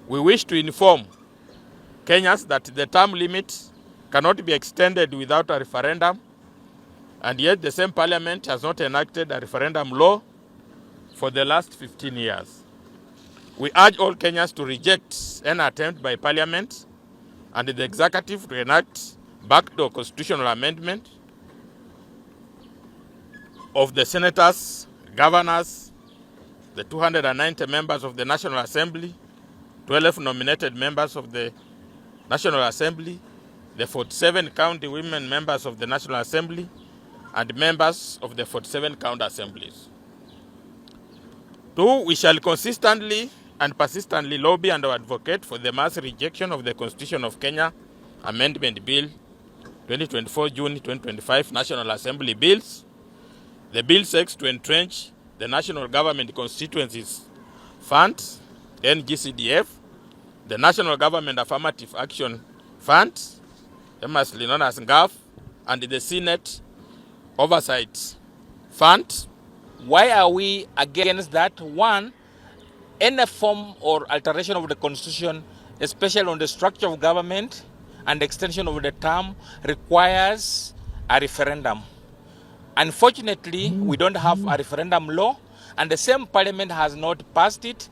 We wish to inform Kenyans that the term limit cannot be extended without a referendum, and yet the same parliament has not enacted a referendum law for the last 15 years. We urge all Kenyans to reject any attempt by parliament and the executive to enact backdoor constitutional amendment of the senators, governors, the 290 members of the National Assembly, 12 nominated members of the National Assembly, the 47 county women members of the National Assembly, and members of the 47 county assemblies. 2, we shall consistently and persistently lobby and advocate for the mass rejection of the Constitution of Kenya Amendment Bill 2024 June 2025 National Assembly bills. The bill seeks to entrench the National Government Constituencies Fund, NGCDF, the National Government Affirmative Action Fund, famously known as NGAF, and the Senate Oversight Fund. Why are we against that? One, any form or alteration of the Constitution, especially on the structure of government and extension of the term, requires a referendum. Unfortunately, we don't have a referendum law, and the same parliament has not passed it,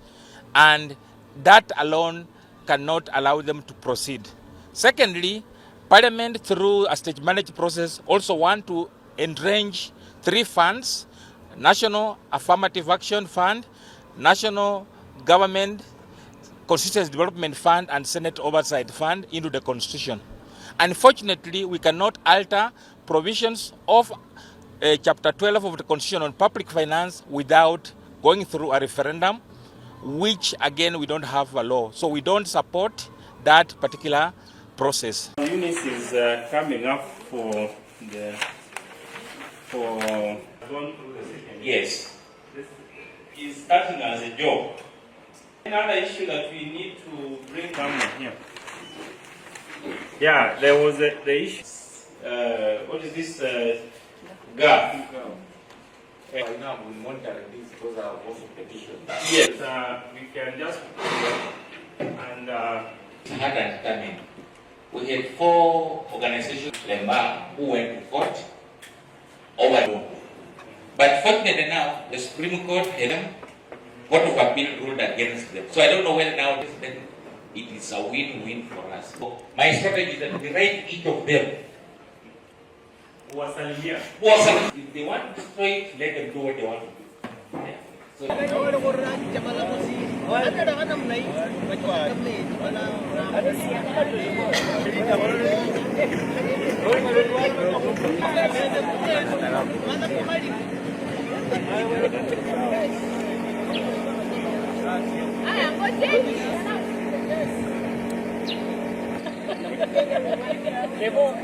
and that alone cannot allow them to proceed. Secondly, parliament, through a stage managed process, also want to entrench 3 funds: National Affirmative Action Fund, National Government Constituency Development Fund, and Senate Oversight Fund into the Constitution. Unfortunately, we cannot alter provisions of Chapter 12 of the Constitution on public finance without going through a referendum, which again we don't have a law. So we don't support that particular process. Eunice is coming up for yes. Is starting as a job. Another issue that we need to bring down here. Yeah, there was the issue. What is this? GAP. Right now we monitor these, those are also petitions. Yes, we can just and had understanding. We had 4 organizations who went to court over. But fortunately now, the Supreme Court had Court of Appeal ruled against them. So I don't know whether now it is a win-win for us. So my strategy is that we write each of them. If they want to destroy it, let them do what they want to do. Yeah. So, Levou um